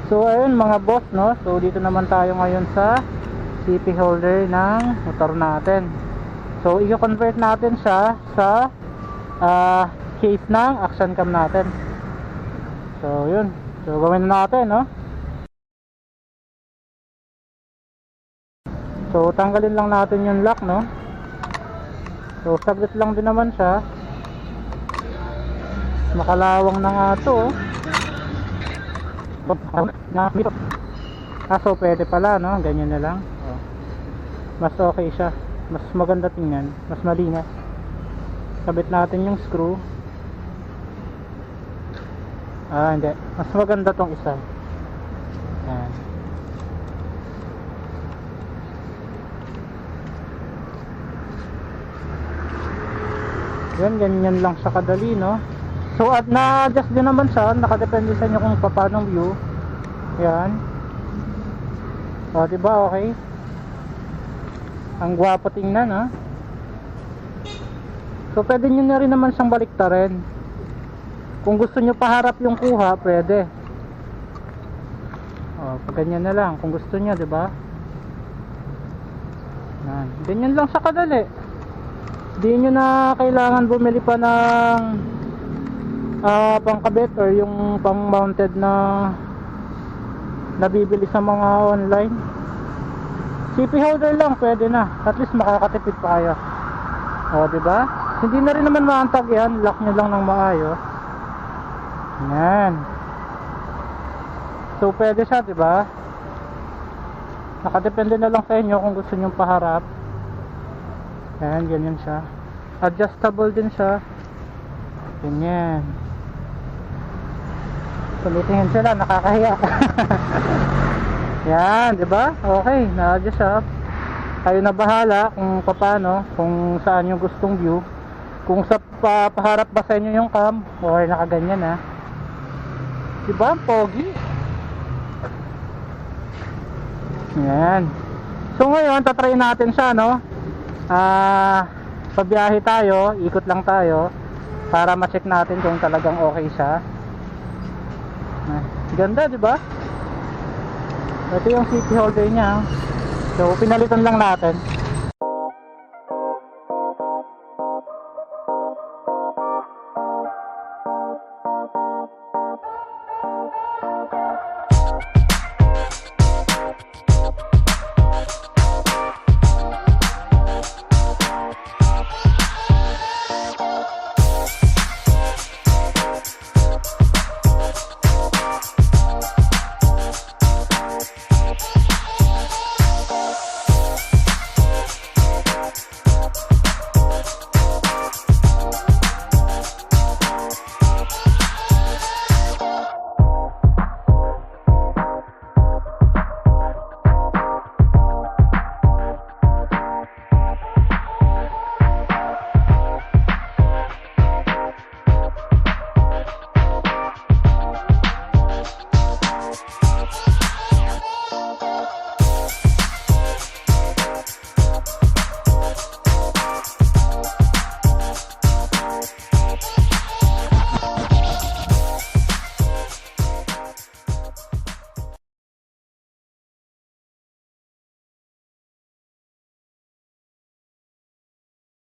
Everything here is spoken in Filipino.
So ayun mga boss, no. So dito naman tayo ngayon sa CP holder ng motor natin. So i-convert natin siya sa case ng action cam natin. So yun. So gawin na natin, no. So tanggalin lang natin yung lock, no. So saglit lang din naman siya. Makalawang na nga to, oh. So pwede pala, no, ganyan na lang. Mas okay siya, mas maganda tingnan, mas malinis. Kabit natin yung screw. Hindi, mas maganda tong isa. Yan, ganyan lang siya kadali, no. So at na-adjust din naman siya, nakadepende sa inyo kung paano view. Yan. O, diba, okay? Ang gwapo tingnan, ha. So pwede nyo na rin naman siyang baliktarin. Kung gusto nyo paharap yung kuha, pwede. O, pag ganyan na lang, kung gusto nyo, diba? Yan. Ganyan lang siya kadali. Di nyo na kailangan bumili pa ng pangkabit or yung pang mounted na nabibili sa mga online. CP holder lang pwede na, at least makakatipid pa kayo. O diba, hindi na rin naman maantag yan, lock nyo lang ng maayos. Yan. So pwede siya, diba? Nakadepende na lang sa inyo kung gusto nyo paharap. Yan, ganyan siya. Adjustable din siya. Ganyan. Tumitingin sila, nakakahiya. Yan, di ba? Okay, na-adjust siya. Kayo na bahala kung paano, kung saan yung gustong view. Kung sa paharap ba sa inyo yung cam, okay, nakaganyan, ha. Di ba? Pogi. Yan. So ngayon, tatry natin siya, no? Pabiyahe tayo, ikot lang tayo para ma-check natin kung talagang okay siya. Ganda, di ba? Ito yung CP holder niya. So pinalitan lang natin.